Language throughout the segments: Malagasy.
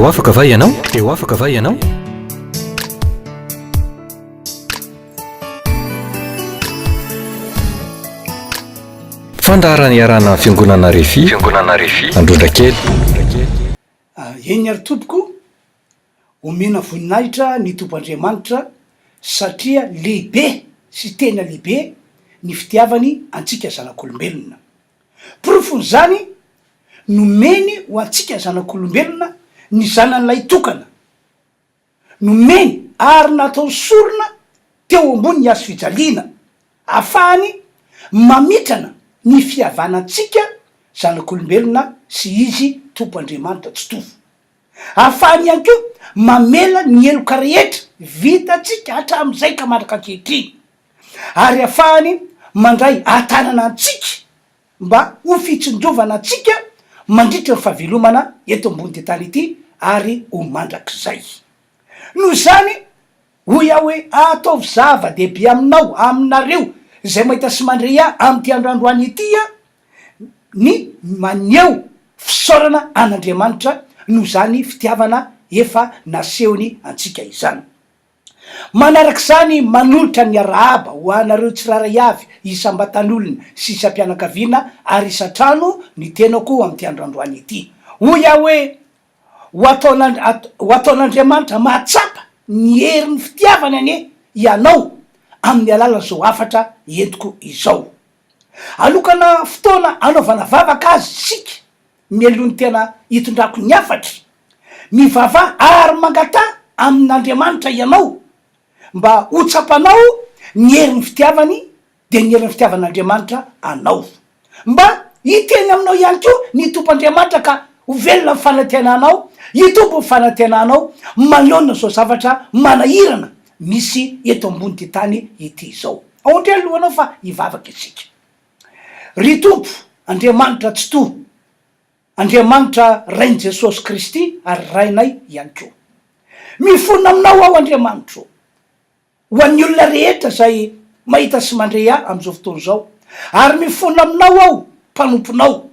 Eo afaka va ianao? Eo afaka va ianao? Fandarany iarana fiangonana Refy. Fiangonana Refy. Androndrakely. Eny ary tompoko, omena voninahitra ny tompoandriamanitra satria lehibe sy tena lehibe ny fitiavany antsika zanak'olombelona. Porofon'izany nomeny ho antsika zanak'olombelona ny zanan'ilay tokana. Nomeny ary natao sorona teo ambony ny hazo fijaliana ahafahany mamitrana ny fihavanantsika zanak'olombelona sy izy tompoandriamanitra tsy tovy. Ahafahany ihany koa mamela ny heloka rehetra vitatsika hatramin'izay ka mandraka ankehitriny, ary ahafahany mandray atanana antsika mba ho fitsindrovana antsika mandritra ny fahavelomana eto ambony tany ity ary ho mandrak'izay. Noho izany hoy aho hoe ataovy zava-dehibe aminao, aminareo izay mahita sy mandray ahy amin'ity androandroany ity a, ny maneho fisaorana an'Andriamanitra noho izany fitiavana efa nasehony antsika izany. Manarak'izany manolotra ny arahaba ho anareo tsiraray avy isam-batan'olona sy isam-pianakaviana ary isatrano ny tenako amin'ity androandroany ity. Hoy aho hoe ho ataon'Andriamanitra mahatsapa ny herin'ny fitiavana ane ianao amin'ny alalan'izao afatra entiko izao. Alokana fotoana anaovana vavaka azy sika mialohan'ny tena hitondrako ny afatra, mivava ary mangata amin'Andriamanitra ianao mba ho tsapanao ny herin'ny fitiavany de ny herin'ny fitiavan'Andriamanitra anao, mba hiteny aminao ihany koa ny tompoandriamanitra ka ho velona fanantenanao, hitombo fanantenanao manoloana zao zavatra manahirana misy eto ambony ty tany ity izao. Aohatry alohanao fa hivavaka isika. Ry tompo Andriamanitra tsy to, Andriamanitra rain' Jesosy Kristy ary rainay ihany koa. Mifona aminao aho Andriamanitra, ho an'ny olona rehetra zay mahita sy mandray ahy am'izao fotoana izao, ary mifona aminao aho mpanomponao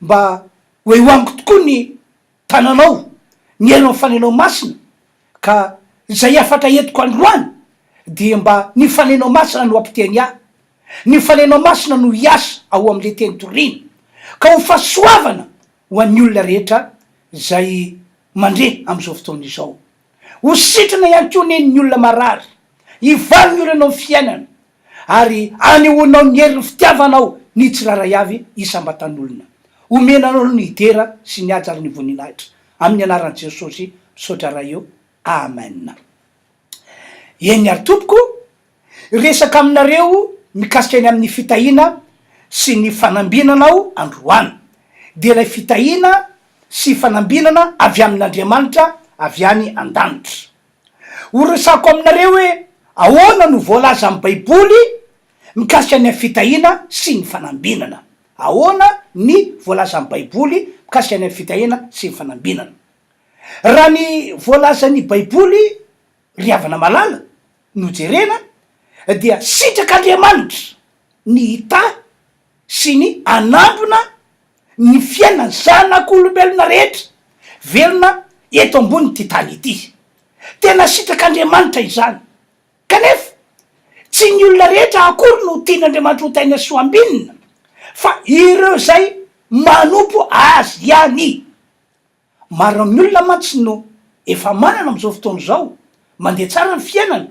mba hoe ho amiko tokoa ny tananao, ny elo fanenao masina, ka zay afatra entiko androany dia mba ny fanenao masina no ampiteny ahy, ny fanenao masina no hiasa ao am'le teny torina, ka ho fahasoavana ho an'ny olona rehetra zay mandre am'izao fotoana izao. Ho sitrana ihany koa neny ny olona marary, hivaliny olona anao fiainana, ary anehoanao ny herin'ny fitiavanao ny tsiraray avy isam-batan'olona. Omenanao ny idera sy ny ajary ny voninahitra amin'ny anaran'i Jesosy misaotra raha eo. Amen. Eny ary tompoko, resaka aminareo mikasika ny amin'ny fitahina sy ny fanambinanao androany, de ilay fitahina sy fanambinana avy amin'Andriamanitra avy any an-danitra. Ho resako aminareo hoe ahoana no voalaza amin'ny Baiboly mikasika ny fitahina sy ny fanambinana. Ahoana ny voalaza amin'ny Baiboly mikasika ny fitahina sy ny fanambinana. Raha ny voalaza ny Baiboly ry havana malala no jerena dia sitrak'Andriamanitra ny hita sy ny anambona ny fiainany zanak'olombelona rehetra velona eto ambony ty tany ity. Tena sitrak'Andriamanitra izany, kanefa tsy ny olona rehetra akory no tian'Andriamanitra ho taina soa ambinina, fa ireo zay manompo azy ihany. Maro amin'ny olona mantsy no efa manana am'izao fotoana izao, mandeha tsara ny fiainana,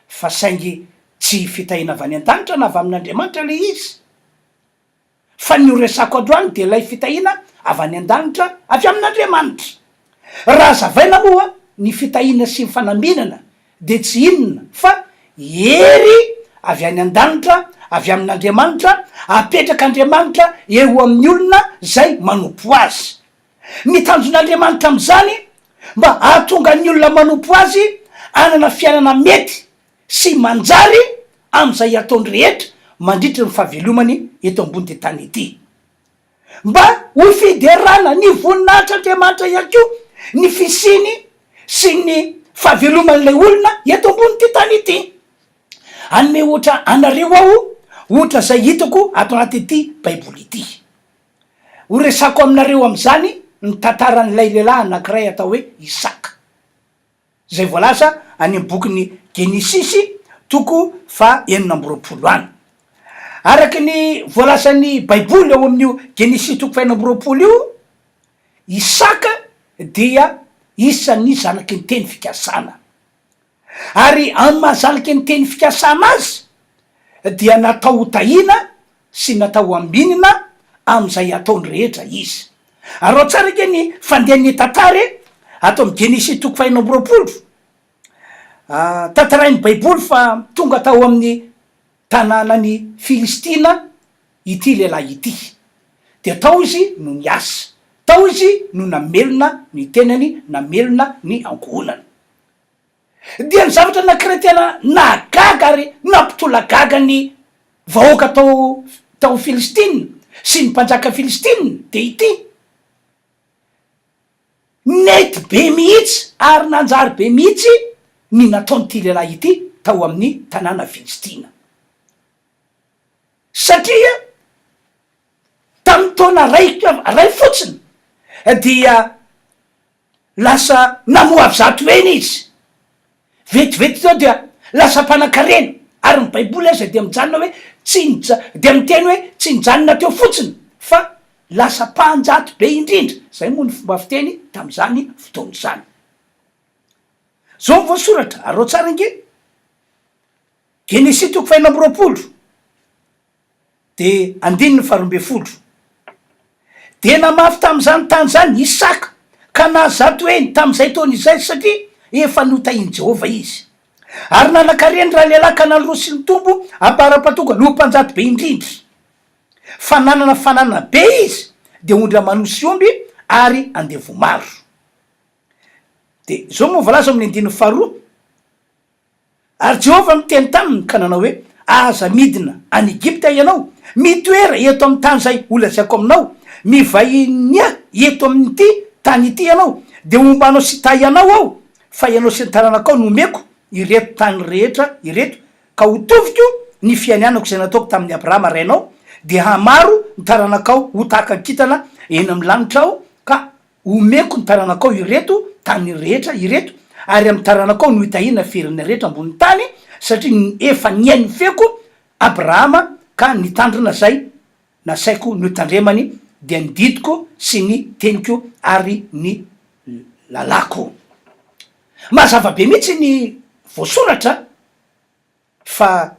fa saingy tsy fitahina avy any an-danitra na avy amin'Andriamanitra le izy. Fa ny resako androany de lay fitahina avy any an-danitra avy amin'Andriamanitra. Raha zavaina moa ny fitahina sy ny fanambinana de tsy inona fa hery avy any an-danitra avy amin'Andriamanitra, apetrak'Andriamanitra eo amin'ny olona zay manompo azy. Ny tanjon'Andriamanitra am'izany mba ahatonga ny olona manompo azy anana fiainana mety sy manjary am'izay ataony rehetra mandritra ny fahavelomany eto ambony ty tany ity, mba ho fiderana ny voninahitr'Andriamanitra ihany koa ny fisiny sy ny fahaveloman'ilay olona eto ambony ty tany ity. Anome ohatra anareo aho, ohatra zay hitako ato anaty ity Baiboly ity. Ho resako aminareo am'izany ny tantaran'ilay lehilahy anankiray atao hoe Isaka. Zay voalaza any amin'ny bokyny Genesisy toko fa 4 any. Araky ny voalazan'ny baiboly eo amin'io Genesisy toko fa 4 io, Isaka dia isan'ny zanaky ny teny fikasana. Ary amin'ny mahazanaky ny teny fikasana azy dia natao hotahina sy natao ambinina am'izay ataony rehetra izy. Ary ao tsara ke ny fandehan'ny tantara ato amin'ny Genesisy toko fa 4 tantarain'ny baiboly fa tonga tao amin'ny tanànany Filistina ity lehilahy ity. De tao izy no niasa, tao izy no namelona ny tenany, namelona ny ankohonany. Dia ny zavatra anankiray tena nagaga ary nampitolagaga ny vahoaka tao Filistina sy ny mpanjaka Filistina de ity. Nety be mihitsy ary nanjary be mihitsy ny nataonyity lehilahy ity tao amin'ny tanàna Filistina. Satria tamin'ny taona ray fotsiny dia lasa namoavy zato eny izy. Vetivety zao dia lasa mpanankarena. Ary ny baiboly aza dia mijanona hoe dia miteny hoe tsy nijanona teo fotsiny fa lasa mpanjato be indrindra. Zay moa ny fomba fiteny tamin'izany fotoana izany. Zao ny voasoratra arao tsara inge Genesisy toko fa 4 de 12. De namafy tamin'izany tany zany Isaka ka nazato eny tamin'izay taona izay satria efa notahiny Jehova izy. Ary nanankareny raha lehilahy ka nalosy ny tombo ampara-patoka no mpanjato be indrindra. Fananana be izy de ondra manosy omby ary andevo maro. De zao moa voalaza amin'ny 12. Ary Jehova miteny taminy ka nanao hoe aza midina any Egypta ianao, mitoera eto amin'ny tany zay olazaiko aminao, mivahinia eto amin'ity tany ity ianao, de ombanao sy ta ianao ao, fa ianao sy ny taranakao no omeko ireto tany rehetra ireto, ka hotoviko ny fianianako zay nataoko tamin'ny Abrahama rainao, de hamaro ny taranakao ho tahaka kintana eny amin'ny lanitra ao, ka omeko ny taranakao ireto tany rehetra ireto, ary amin'ny taranakao no hitahina firina rehetra ambony tany, satria efa niainy feko Abrahama ka nitandrina zay nasaiko no tandremany dia nididiko sy ny teniko ary ny lalako. Mazava be mihitsy ny voasoratra fa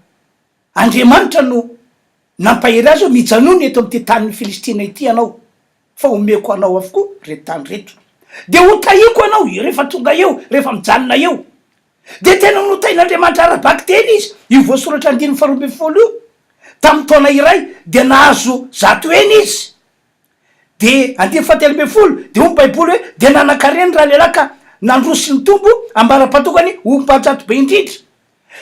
Andriamanitra no nampahery azy mijanony eto amin'ity tanin'ny Filistina ity anao, fa omeko anao avokoa reto tany reto. De hotahiko anao rehefa tonga eo, rehefa mijanona eo. De tena notahin'Andriamanitra arabaky teny izy. Io voasoratra 12 io tamin'ny taona iray de nahazo zato eny izy. De 17 de baiboly hoe de nanankareny raha lehilahy ka nandrosy ny tombo ambara-patokany ompanjato be indrindra.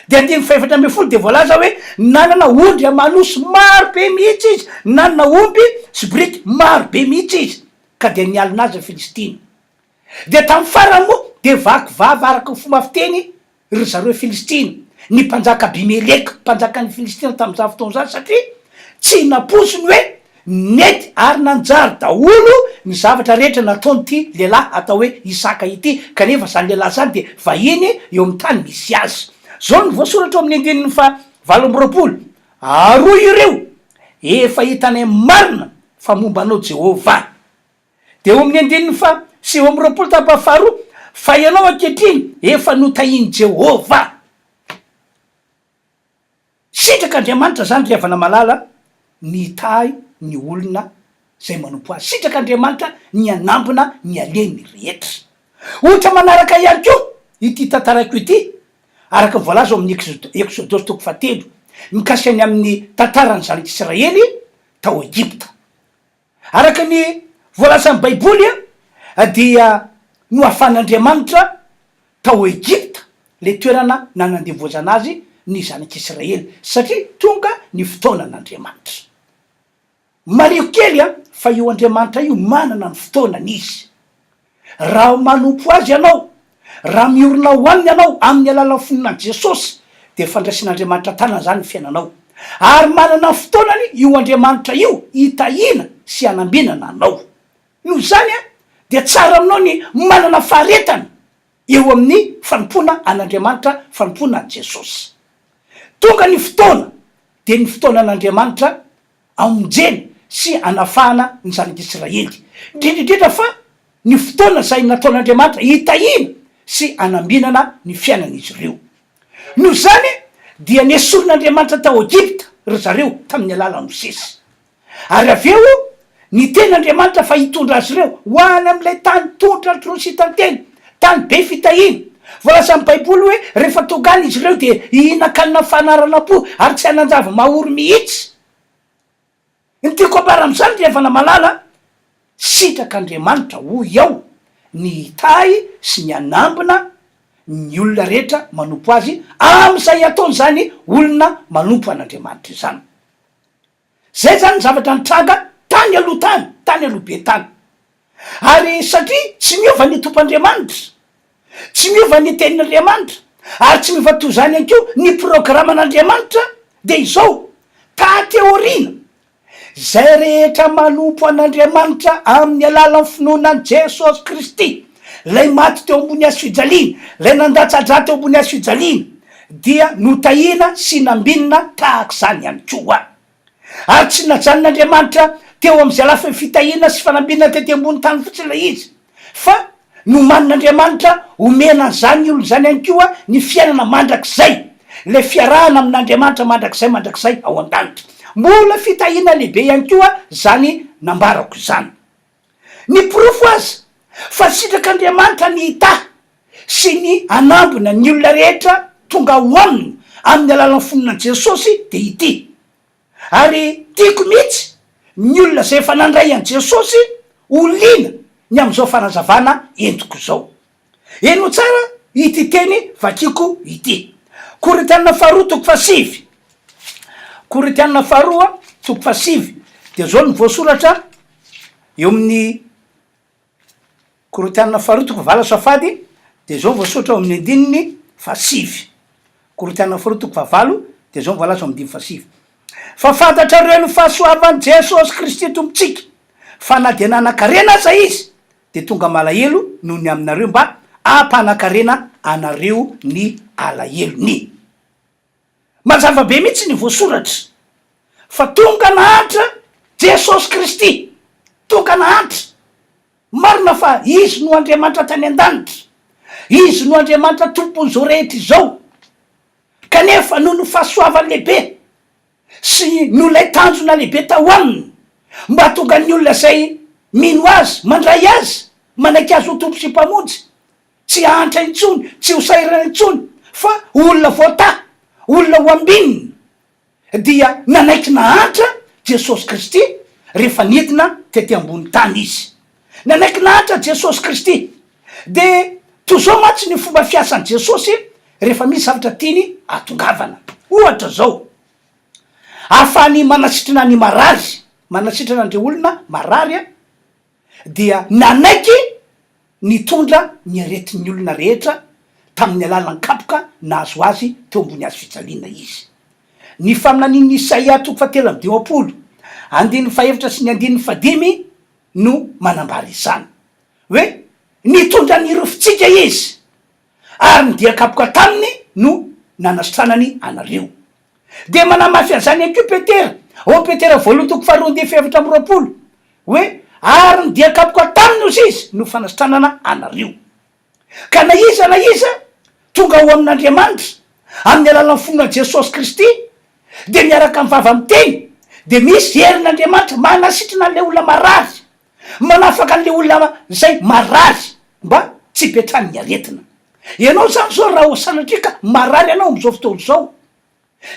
De 17 de voalaza hoe nanana ondry manosy maro be mihitsy izy, nanana omby sy briky maro be mihitsy izy, ka de nialina azy Filistina. De tamin'ny farany moa de vaky vava araky ny fomba fiteny ry zareo Filistina, ny mpanjaka Abimeleka, mpanjakan'ny Filistina tamin'izany fotoana zany, satria tsy naposiny hoe nety ary nanjary daholo ny zavatra rehetra nataonyity lehilahy atao hoe Isaka ity, kanefa zany lehilahy zany de vahiny eo amin'ny tany misy azy. Zao ny voasoratra amin'ny 7 aroa ireo efa hitanay marina fa momba anao Jehova. De eo amin'ny 9 tapafaharoa fa ianao ankehitriny efa notahiny Jehova. Sitrak'Andriamanitra zany ry havana malala ny tahy ny olona zay manompo azy. Sitrak'Andriamanitra ny anambona ny aleny rehetra. Ohatra manaraka ihany koa ity tantarako ity, araka voalaza amin'ny Exodosy toko 7 mikasika ny amin'ny tantarany zanak'Israely tao Egypta. Araka ny voalazan'ny baiboly dia no afan'Andriamanitra tao Egypta le toerana nanandevoazana azy ny zanak'Israely, satria tonga ny fotoanan'Andriamanitra. Mariko kely fa io Andriamanitra io manana ny fotoanan'izy. Raha manompo azy ianao, raha miorina ho aminy ianao amin'ny alalan'ny fononan'i Jesosy, de fandraisin'Andriamanitra tanana zany ny fiainanao. Ary manana ny fotoanany io Andriamanitra io hitahina sy hanambinana anao. Noho zany de tsara aminao ny manana faharetana eo amin'ny fanompona an'Andriamanitra, fanompona an' Jesosy. Tonga ny fotoana de ny fotoana an'Andriamanitra amonjeny sy anafahana ny zanak'Israely, indrindrindrindra fa ny fotoana zay nataon'Andriamanitra hitahina sy anambinana ny fiainan'izy ireo. Noho zany dia nesorin'Andriamanitra tao Egypta ry zareo tamin'ny alala Mosesy, ary avy eo ny ten'Andriamanitra fa hitondra azy ireo ho any am'ilay tany tondratra ro sy hitanteny, tany be fitahina. Voalaza amin'ny baiboly hoe rehefa tonga any izy ireo de hihina-kanina fanarana-po ary tsy hanan-java mahory mihitsy. Ny tiako ambara am'zany dia efa namalala sitrak'Andriamanitra hoy ao ny hitahy sy ny anambina ny olona rehetra manompo azy am'izay ataony zany olona manompo an'Andriamanitra izany. Zay zany zavatra nitranga tany aloha tany, tany aloha be tany. Ary satria tsy miova ny tomp'Andriamanitra, tsy miova ny tenin'Andriamanitra, ary tsy miova toy zany ihany keo ny programan'Andriamanitra, de izao tateorina zay rehetra manompo an'Andriamanitra amin'ny alalan'ny finoana an' Jesosy Kristy, lay maty teo ambony hazo fijaliana, lay nandatsadraty teo ambony hazo fijaliana, dia notahina sy nambinina tahak'izany ihany koa. Ary tsy najanon'Andriamanitra teo am'izay lafa fitahina sy fanambinina tety ambony tany fotsiny lay izy, fa no manin'Andriamanitra omena zany olo zany ihany koa ny fiainana mandrakizay, le fiarahana amin'Andriamanitra mandrakizay ao an-danitra. Mbola fitahina lehibe ihany koa zany nambarako zany. Ny porofo azy fa sitrak'Andriamanitra ny hita sy ny anambona ny olona rehetra tonga ho aminy amin'ny alalan'ny fononan'i Jesosy de ity. Ary tiako mihitsy ny olona zay efa nandray an' Jesosy ho lina ny am'izao fanazavana entiko zao. Eno tsara ity teny vakiko ity. Korinthianina faharoa toko fahasivy, Korinthianina faharoa toko fahasivy, de zao ny voasoratra eo amin'ny Korinthianina faharoa toko vala safady, de zao voasoratra eo amin'ny andininy fahasivy. Korinthianina faharoa toko fahavalo, de zao voalaza amin'ny dimy fahasivy. Fa fantatrareo ny fahasoavan'i Jesosy Kristy tompontsika, fa na de nanan-karena aza izy de tonga malahelo noho ny aminareo mba ampanankarena anareo ny alahelony. Mazava be mihitsy ny voasoratra fa tonga nahantra Jesosy Kristy, tonga nahantra. Marina fa izy no Andriamanitra tany an-danitra, izy no Andriamanitra tompon'izao rehetra izao, kanefa noho ny fahasoavany lehibe sy no lay tanjona lehibe tao aminy mba tonga ny olona zay mino azy, mandray azy, manaiky azy ho tompo sy mpamonjy, tsy ahantra intsony, tsy ho sairana intsony, fa olona voata, olona ho ambinina, dia nanaiky nahantra Jesosy Kristy rehefa nidina tety ambony tany izy. Nanaiky nahantra Jesosy Kristy, de toy zao matsy ny fomba fiasan'i Jesosy rehefa misy zavatra tiany atongavana. Ohatra zao, ahafahany manasitrana ny marary, manasitrana andreo olona marary a, dia nanaiky nitondra ny aretin'ny olona rehetra tamin'ny alalan'ny kapoka nahazo azy teo ambony hazo fijaliana izy. Ny faminanin'ny Isaia toko fahatelo amby dimampolo, andininy fahefatra sy ny andininy fahadimy no manambara izany hoe nitondra ny rofitsika izy ary ny dia kapoka taminy no nanasitranany anareo. De manamafy an'izany ihany koa Petera, ao Petera voalohany toko faharoa andiny fahefatra amby roapolo, hoe ary ny dia kapoka taminy ozy izy no fanasitranana anareo. Ka na iza tonga ho amin'Andriamanitra amin'ny alalan'ny fononan'i Jesosy Kristy de miaraka amin'ny vava miteny, de misy herin'Andriamanitra manasitrana an'le olona marary, manafaka an'le olona zay marary mba tsy hipetrany ny aretina. Ianao zany zao raha ho sanatrika marary anao am'izao fotoana zao,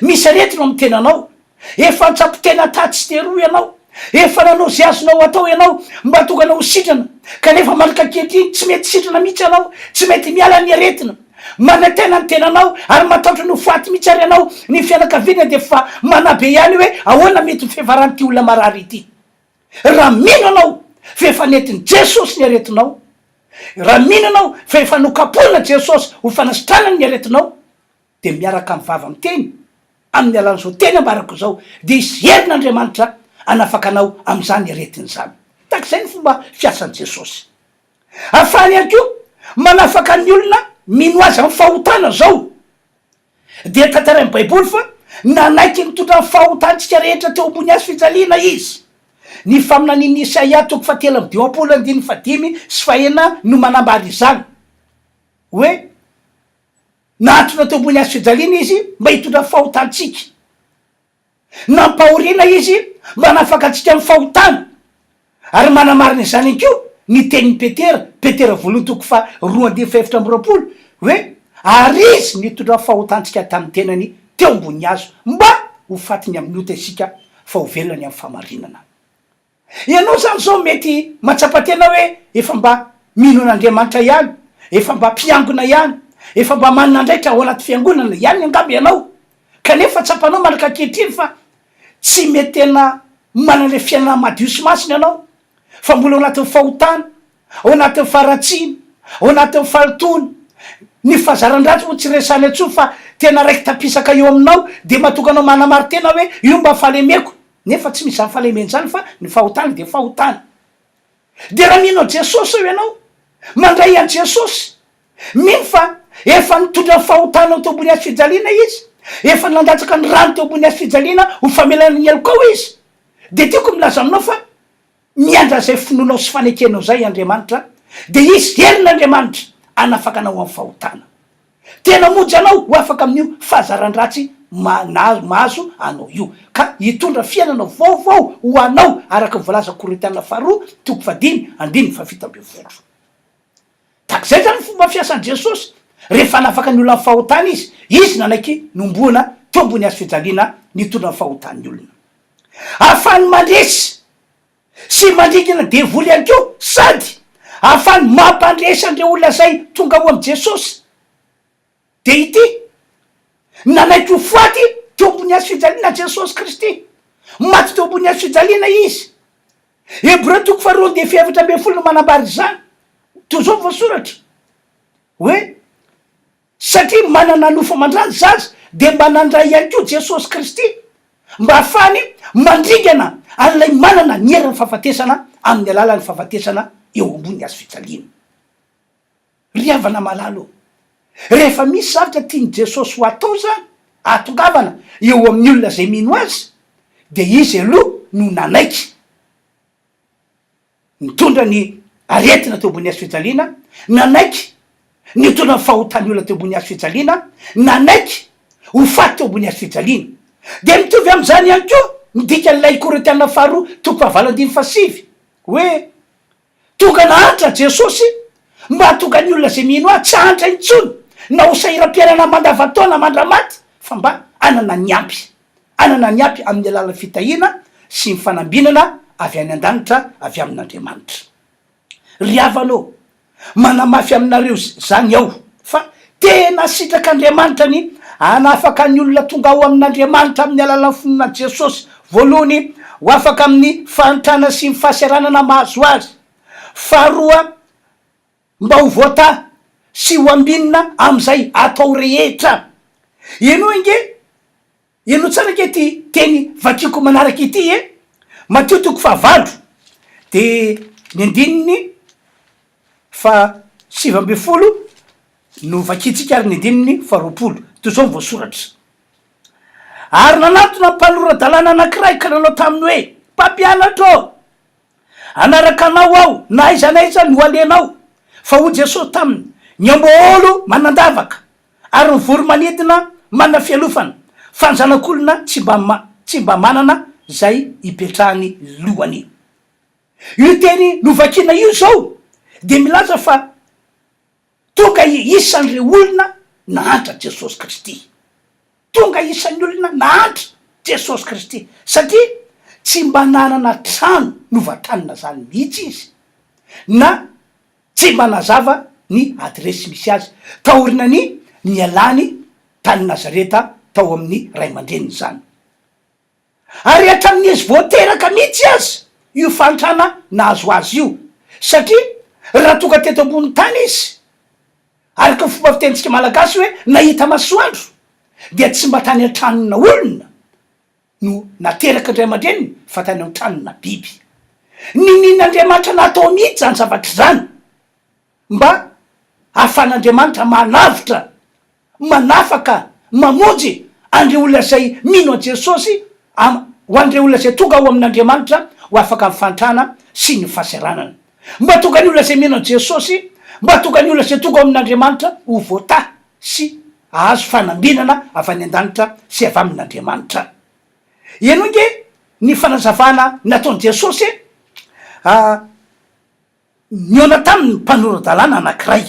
misy aretina amin'ny tenanao, efa ntsapotena taty sy teroa ianao, efa nanao zay azonao atao ianao mba tonga anao ho sitrana, kanefa malaka ankehitriny tsy mety sitrana mihitsy anao, tsy mety miala ny aretina, manantena ny tenanao ary mataotra no faty mihitsy ary anao ny fianakaviana de fa manabe ihany hoe ahoana mety ny fihevaran'ity olona marary ity. Raha mino anao fa efa nentin'i Jesosy ny aretinao, raha mino anao fa efa nokapoana Jesosy ho fanasitranany ny aretinao, de miaraka amin'ny vava miteny amin'ny alan'izao teny ambarako zao, de isy herin'Andriamanitra anafaka anao am'izany aretiny zany. Tak'izay ny fomba fiasan'i Jesosy. afany ihany ko manafaka ny olona mino azy amin'ny fahotana zao de tantarain'ny baiboly fa nanaiky mitondra ny fahotantsika rehetra teo ambony azy fijaliana izy ny faminaniny Isaia toko fahatelo amby dimampolo andiny fadimy sy fahena no manambary izany hoe natona teo ambony azy fijaliana izy mba hitondra fahotantsika nampahoriana izy mba nafaka antsika amin'ny fahotana ary manamarina izany ihany ko ny tenin'ny petera voalohany toko fa roa andiny faefatra amby roapolo hoe ary izy nitondra fahotantsika tamin'ny tenany teo ambony azo mba ho fatiny amin'ny ota isika fa ho velony amin'ny famarinana ianao zany zao mety matsapatena hoe efa mba mino an'Andriamanitra ihany efa mba mpiangona ihany efa mba manina ndraika ao anaty fiangonana ihany angamby ianao kanefa tsapanao manaka ankehitriny fa tsy mety tena manale fiainana madio sy masina ianao fa mbola ao anatin'ny fahotana ao anatin'ny faratsina ao anatin'ny falitona ny fahazaran-dratsy mo tsy resany atso fa tena raiky tapisaka eo aminao de matokanao manamary tena hoe io mba fahalemeko nefa tsy misy any fahalemeny zany fa ny fahotana de fahotana de raha mino Jesosy eo ianao mandray an Jesosy mino fa efa nitondra fahotana ao teo ambony azy fijaliana izy efa nandatsaka ny rano teo ambony azy fijaliana ho famelana ny eloko ao izy de tiako milaza aminao fa miandra zay finoanao sy fanekenao zay Andriamanitra de izy herin'Andriamanitra anafakanao amin'ny fahotana tena monjy anao ho afaka amin'io fahazaran-dratsy mahazo anao io ka hitondra fiainanao vaovao ho anao araka nyvoalaza Korintiana faharoa toko fadimy andiny fafito amby folo takzay zany fomba fiasan'i Jesosy rehefa nafaka ny olona amin'ny fahotana izy nanaiky nomboana teo ambony azy fijaliana nitondra ny fahotan'ny olona ahafany mandresy sy mandrigina devoly ihany keo sady ahafany mampandresy andreo olona zay tonga ho am' Jesosy de ity nanaiky ho faty teo ambony azy fijaliana Jesosy Kristy maty teo ambony azy fijaliana izy Hébreu toko faharoa de fiefatra amby folo no manambary zany to zao voasoratra hoe satria manana nofo mandrany zaza de mba nandray ihany ko Jesosy Kristy mba ahafany mandringana an'ilay manana ny heriny fahafatesana amin'ny alalan'ny fahafatesana eo ambony azy fijaliana ry havana malalo rehefa misy zavatra tiany Jesosy ho atao zany atongavana eo amin'ny olona zay mino azy de izy aloha no nanaiky mitondra ny aretina teo ambony azy fijaliana nanaiky nitondra ny fahotany olona teo ambony azy fijaliana nanaiky ho faty teo ambony azy fijaliana de mitovy am'izany ihany ko midika n'ilay Korintiana faharoa toko fahavalo andiny fasivy hoe tonga nahantra Jesosy mba tonga ny olona zay mino azy tsy hantra intsony na ho sahira-piainana mandavataona mandramaty fa mba anana ny ampy amin'ny alalan'ny fitahiana sy ny fanambinana avy any an-danitra avy amin'Andriamanitra ry havanao manamafy aminareo zany aho fa tena sitrak'Andriamanitra ny anafaka ny olona tonga ao amin'Andriamanitra amin'ny alalan'ny finoana Jesosy voalohany ho afaka amin'ny fahantrana sy ny fahasaranana mahazo azy faharoa mba ho voata sy ho ambinina am'izay atao rehetra ianao tsara ke ty teny vakiko manaraka ity Matteo toko fahavalo de ny andininy fa sivy amby folo no vakitsika ary ny andininy faharoapolo to zao voasoratra ary nanatona mpanorandalana anankiray ka nanao taminy hoe mpampianatra anaraka anao aho na aiza no alenao fa ho Jesosy taminy ny amboolo manandavaka ary ny voromanidina manana fialofana fa ny zanak'olona tsy mba manana zay ipetrahany lohany io teny novakina io zao de milaza fa tonga isan'ireo olona nahantra Jesosy Kristy tonga isan'ny olona nahantra Jesosy Kristy satria tsy mba nanana trano novatanina zany mihitsy izy na tsy mba nazava ny adresy misy azy tahorina ny nialany tany Nazareta tao amin'ny ray aman-dreniny zany ary hatramin'izy voateraka mihitsy azy io fantrana nahazo azy io satria raha tonga teto ambony tany izy araka ny fomba fitenitsika malagasy hoe nahita masoandro dia tsy mba tany an-tranona olona no nateraka ndray aman-dreniny fa tany an-tranona biby ninin'Andriamanitra natao mihitsy zany zavatra zany mba afan'Andriamanitra manavitra, manafaka, mamonjy andre olona zay mino a Jesosy, ho andre olona zay tonga ao amin'Andriamanitra ho afaka mifantrana sy ny fahasaranana. Mba tonga ny olona zay mino a Jesosy, mba tonga ny olona zay tonga ao amin'Andriamanitra ho voata sy ahazo fanambinana avy any an-danitra sy avy amin'Andriamanitra. Eno nge ny fanazavana nataon'i Jesosy niona taminy mpanorandalàna anankiray,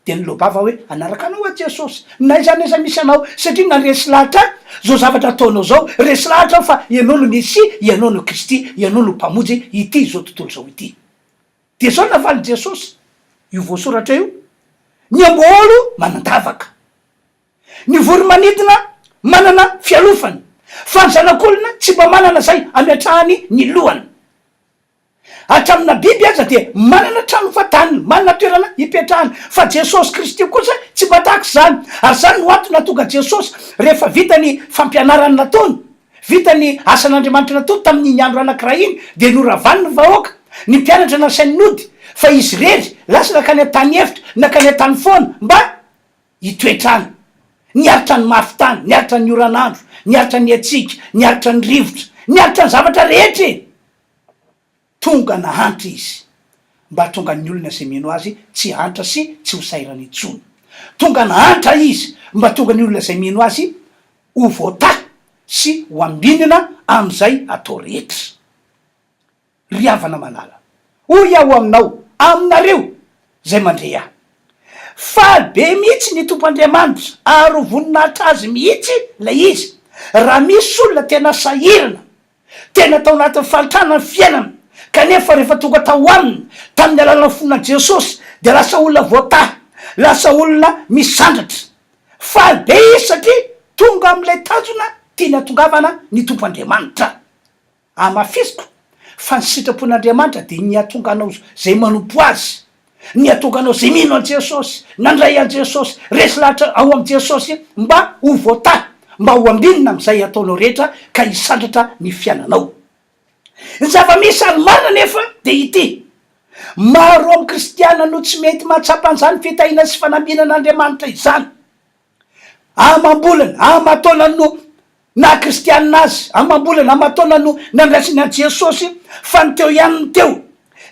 de nylobava hoe anaraka anao a Jesosy, naiza misy anao satria naresy lahatra zao zavatra ataonao zao, resy lahatra fa ianao no Messia, ianao no Kristy, ianao no mpamonjy ity zao tontolo zao ity. De zao navaly Jesosy io voasoratra io, ny amboolo manandavaka, ny voromanidina manana fialofany, fa ny zanak'olona tsy mba manana zay amiatrahany ny lohany. Hatramina biby aza de manana trano fatany, manana toerana hipetrahany, fa Jesosy Kristy kosa tsy mba tahaka zany. Ary zany no antony natonga Jesosy rehefa vita ny fampianarany nataony, vita ny asan'Andriamanitra nataony tamin'ny andro anankiray iny, de noravany ny vahoaka, ny mpianatra nasainy nody fa izy rery lasa nakany an-tany efitra, nakany an-tany foana mba hitoetrany, niaritra ny mafitany, niaritra ny oranandro, niaritra ny atsika, niaritra ny rivotra, niaritra ny zavatra rehetra. Tonga nahantra izy mba tonga ny olona zay mino azy tsy hantra sy tsy ho sairany intsony. Tonga nahantra izy mba tonga ny olona zay mino azy ho voata sy ho ambinina am'izay atao rehetra. Ry havana malala, hoy aho aminao, aminareo zay mandre ahy, faly be mihitsy ny tompoandriamanitra ary ho voninahitra azy mihitsy lay izy raha misy olona tena sahirana, tena tao anatin'ny falitrana ny fiainana, kanefa rehefa tonga tao aminy tamin'ny alalana fonina Jesosy de lasa olona voata, lasa olona misandatra. Faly be izy satria tonga am'ilay tanjona tiany atongavana ny tompoandriamanitra. Amafisiko fa ny sitrapon'Andriamanitra de ny atonga anao zay manompo azy, ny atonga anao zay mino an Jesosy, nandray an Jesosy, resy lahatra ao am Jesosy mba ho voata, mba ho ambinina am'izay ataonao rehetra ka hisandratra ny fiainanao. Ny zava-misy ary marina nefa de ity, maro am kristiana no tsy mety mahatsapan'izany fitahina sy fanambinan'Andriamanitra izany. Amam-bolana, amataonany no na kristianina azy, amam-bolana, amataonany no nandraisiny an Jesosy, fa ny teo ihany ny teo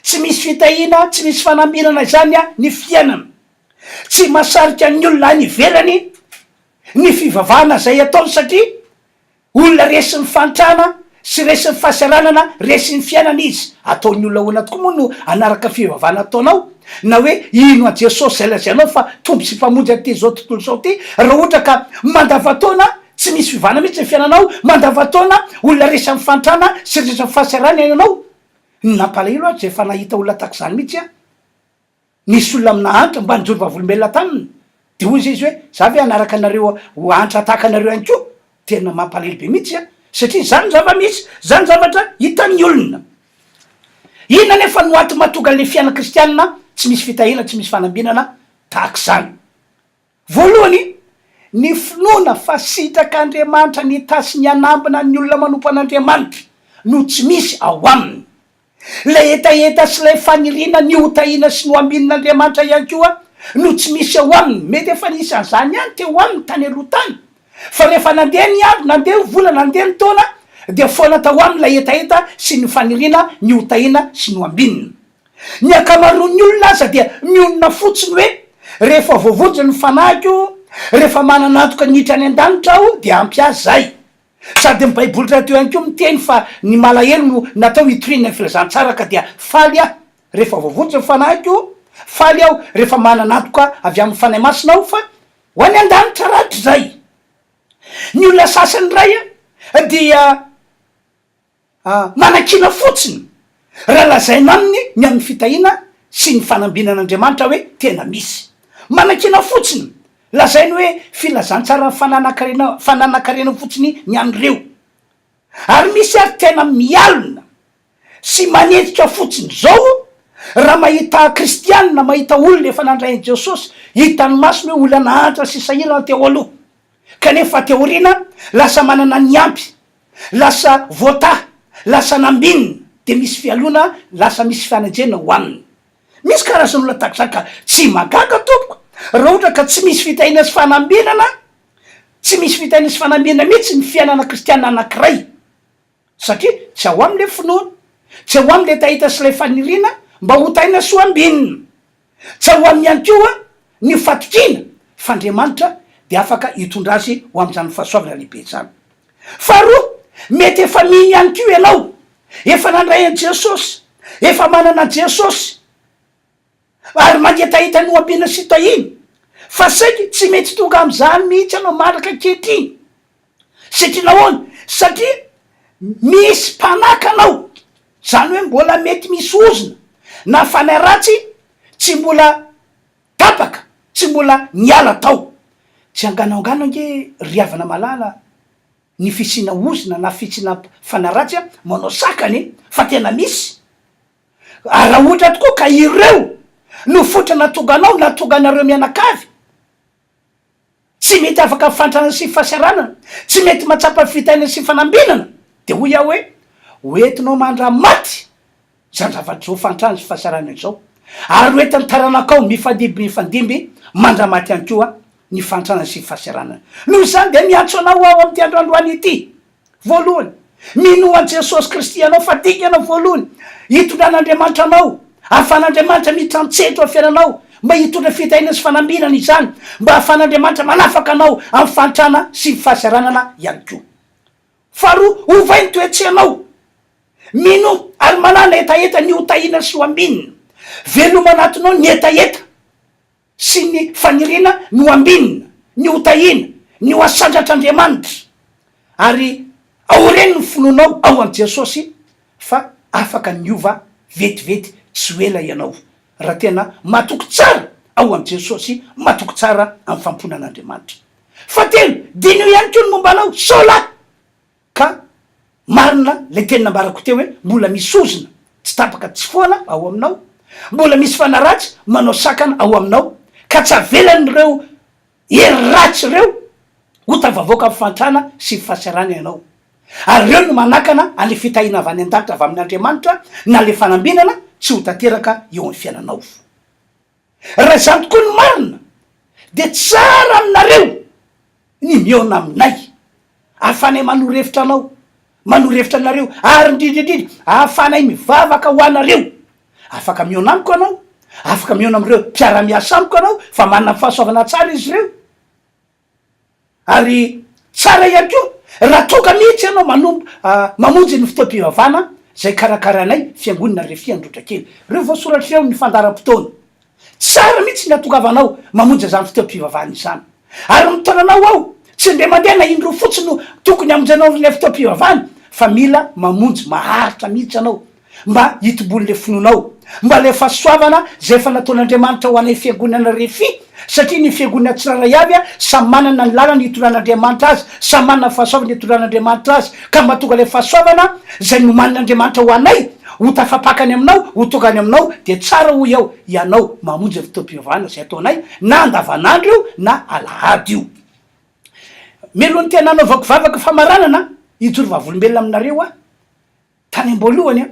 tsy misy fitahina, tsy misy fanambinana izany ny fiainana, tsy masarika ny olona any ivelany ny fivavahana zay ataony, satria olona resy ny fantrana sy resy ny fahasaranana, resy ny fiainana izy. Ataony olona hoana tokoa moa no anaraka fivavahana ataonao, na hoe ino a Jesosy zay lazainao fa tombo sy mpamonjy aty zao tontolo zao ty, raha ohatra ka mandavataona tsy misy fivavahana mihitsy ny fiainanao, mandavataona olona resy amin'ny fantrana sy resy ny fahasarana ianao. Nampalahelo aho zay fa nahita olona tahak'izany mihitsy a, nisy olona amina hanitra mba nijory vavolombelona taminy, de hoy izy hoe za ve anaraka anareo ho hanitra tahaka anareo ihany koa. Tena mampalahelo be mihitsy a, satria zany zava-misy, zany zavatra hitan'ny olona. Ina nefa no ato mahatonga le fiaina kristianina tsy misy fitahina, tsy misy fanambinana tahak'izany. Voalohany, ny finoana fa sitrak'Andriamanitra ny tasy ny anambina ny olona manompo an'Andriamanitra no tsy misy ao aminy. Lay etaeta sy lay faniriana ny hotahina sy no ambinan'Andriamanitra ihany koa no tsy misy ao aminy. Mety efa nisy an'izany ihany teo aminy tany aloha tany, fa rehefa nandeha ny andro, nandeha ny vola, nandeha ny taona, de foana tao aminy lay etaeta sy ny faniriana, ny hotahina sy no ambinina. Ny akamaroan'ny olona aza dia mionona fotsiny hoe rehefa voavonjy ny fanahiko, rehefa mananatoka ny hitra any an-danitra aho de ampy azy zay. Sady ny baiboly raha teo ihany koa miteny fa ny malahelo no natao hitorina ny filazantsara ka dia faly aho rehefa voavonjy ny fanahiko, faly aho rehefa mananatoka avy amin'ny fanahy masina aho, fa ho any an-danitra ratry zay. Ny olona sasany ray a dia manakina fotsiny raha lazaina aminy ny amin'ny fitahina sy ny fanambinan'Andriamanitra hoe tena misy. Manakina fotsiny lazainy hoe filazantsara fananakarena fotsiny ny an'ireo. Ary misy ary tena mialina sy manetitra fotsiny zao raha mahita kristianina, mahita olona efa nandrainy Jesosy, hitany masony hoe olona nahantra sy sahirana teo aloha, kanefa teoriana lasa manana ny ampy, lasa voata, lasa nambinina, de misy fialona, lasa misy fianajena ho aminy. misy karazan'olona takzaka tsy magaga tompoko raha ohatra ka tsy misy fitahina sy fanambinana tsy misy fitahina sy fanambinana mihitsy ny fiainana kristiana anankiray satria tsy ao am'le finoana tsy ao am'le tahita sy lay fanirina mba ho tahina sy ho ambinina tsy ao aminy ihany koa ny fatotrina fandriamanitra de afaka hitondra azy ho am'izany fahasoavana lehibe zany faharoa mety efa miny ihany ko ianao efa nandray an' jesosy efa manana an jesosy ary mandeha tahita ny ho ambina sy tahiny fa saiky tsy mety tonga am'izany mihitsy anao malaka kehitriny satria nahoana satria misy mpanaka anao zany hoe mbola mety misy ozona na fanay ratsy tsy mbola tapaka tsy mbola niala tao tsy anganaongana nge riavana malala ny fisina ozona na fisina fanay ratsy a manao sakany fa tena misy ary raha ohatra tokoa ka ireo no fotra natonga anao natonga anareo mianakavy tsy mety afaka fantrana sy fahasiaranana tsy mety matsapa fitaina sy fanambinana de hoy aho hoe hoentinao mandra maty zany zavatra zao fantrana sy fahasiarana zao ary hoetiny taranakao mifandimby mandra maty any koa ny fantrana sy fahasiaranana noho zany de miantso anao ao am'ty androandroany ity voalohany mino an jesosy kristy anao fa diky anao voalohany hitondran'andriamanitra anao ahafan'andriamanitra mitrantsetro a fiainanao mba hitondra fitahina sy fanambinana izany mba ahafan'andriamanitra manafaka anao amin'ny fantrana sy fahasiaranana ihany ko faharoa ovay ny toetsenao mino ary manana etaeta ny hotahina sy ho ambinina veloma anatinao ny etaeta sy ny fanirina ny ho ambinina ny hotahina ny ho asandratr'andriamanitra ary ao reny ny fononao ao am' jesosy fa afaka niova vetivety tsy hoela ianao raha tena matoko tsara ao am' jesosy matoko tsara amy famponan'andriamanitra fa tena dinio ihany ko ny momba anao sola ka marina le teny nambarako teo hoe mbola misy ozona tsy tapaka tsy foana ao aminao mbola misy fanaratsy manao sakana ao aminao ka tsy avelan'reo hery ratsy reo ho tavavoaka amy fantrana sy fahasiarana ianao ary reo no manakana ale fitahina avy any an-danitra avy amin'andriamanitra na le fanambinana tsy ho tanteraka eo amin'ny fiainanao raha zany tokoa ny marina de tsara aminareo ny miona aminay ahafanay manorevitra anao manorevitra anareo ary indrindrindrindra ahafanay mivavaka ho anareo afaka miona amiko anao afaka miona am'ireo mpiara-miasa amiko anao fa manana fahasoavana tsara izy reo ary tsara ihany ko raha tonga mihitsy ianao mamonjy ny fotoam-pivavana zay karakaranay fiangonina refiandrotra kely reo voasoratr'reo ny fandaram-potoana tsara mihitsy ny atongavanao mamonjy zany fotoam-pivavana izany ary mitonanao ao tsy nde mandeha na indro fotsiny no tokony amonjanao le fotoam-pivavana fa mila mamonjy maharitra mihitsy anao mba hitombony le finonao mba le fahasoavana zay fa nataon'andriamanitra ho anay fiangonana refy satria ny fiangonana tsiraray avy a samy manana ny lalana hitondran'andriamanitra azy samy manana fahasoavana hitondran'andriamanitra azy ka mba tonga le fahasoavana zay nomanin'andriamanitra ho anay ho tafapakany aminao ho tongany aminao de tsara hoy ao ianao mamonjy fotoam-pivavana zay ataonay na andavanandro io na alahady io melohany tena anaovako vavaka famaranana ijoro vavolombelona aminareo a tany am-boalohany a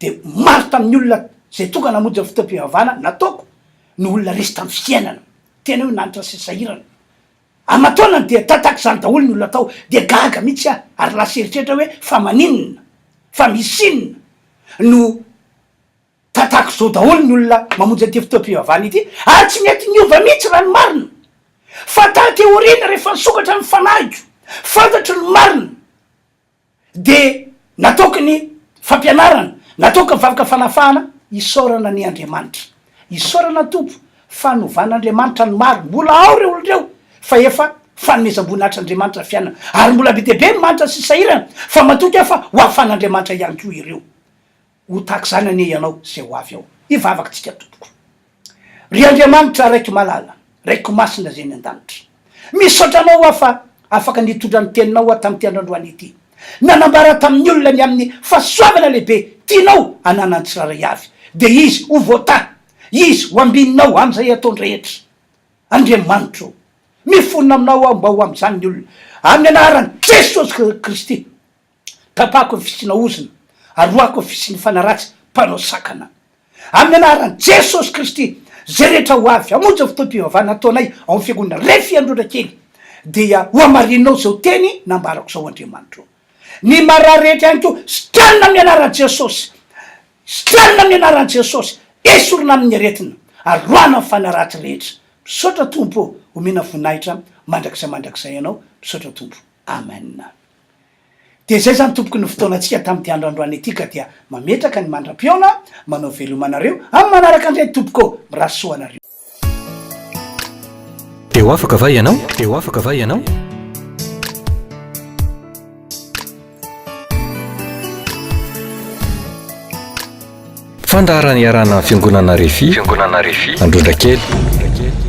de maro tamin'ny olona zay tonga namonjy fotoam-pivavana nataoko ny olona resy tamy fiainana tena hoe nanitra sesahirana amataonany de tataky zany daholo ny olona tao de gaga mihitsy a ary lasa eritreritra hoe fa maninona fa misinina no tataky zao daholo ny olona mamonjy aty fotoam-pivavana ity ary tsy mety niova mihitsy raha ny marina fa taty orina rehefa nisokatra ny fanahiko fantatry ny marina de nataoko ny fampianarana nataoko mivavaka fanafahana isaorana ny andriamanitra isaorana tompo fanovan'andriamanitra ny maro mbola ao reo oloreo fa efa fanomezam-boninahitry'andriamanitra fiainana ary mbola be debe ny manitra sy sahirana fa matoky afa ho afan'andriamanitra ihany ko ireo ho tahaky zany ane ianao zay ho avy ao ivavaka tsika tompoko ry andriamanitra raiky malala raiky masina zay ny an-danitra misaotra anao afa afaka nitondra ny teninao a tamy ty androandroany ity nanambara tamin'ny olona ny amin'ny fahasoavana lehibe tianao ananany tsiraray avy de izy ho voata izy ho ambininao am'izay ataondrehetra andriamanitra o mifonina aminao ao mba ho am'izany ny olona amin'ny anarany jesosy kristy tapako ny fisina ozina aroako ny fisiny fanaratsy mpanao sakana amin'ny anaran' jesosy kristy zay rehetra ho avy amonjy fotoam-pivavana ataonay ao amin'ny fiangonana refy androndra kely dia ho amarinao zao teny nambarako zao andriamanitro ny marary rehetra ihany ko sitralina amin'ny anaran' jesosy sitralina amin'ny anaran' jesosy esorina amin'ny aretina ary roana fanaratsy rehetra misaotra tompo omena voninahitra mandrakizay ianao misaotra tompo amen. De zay zany tompoko ny fotoanantsika tamin'ity androandroany etika dia mametraka ny mandram-piona manao velomanareo amin'ny manaraka andray tompoko mirasoanareo. Eo afaka va ianao? Eo afaka va ianao? Fandaharana iarana fiangonana Refy androndra kely.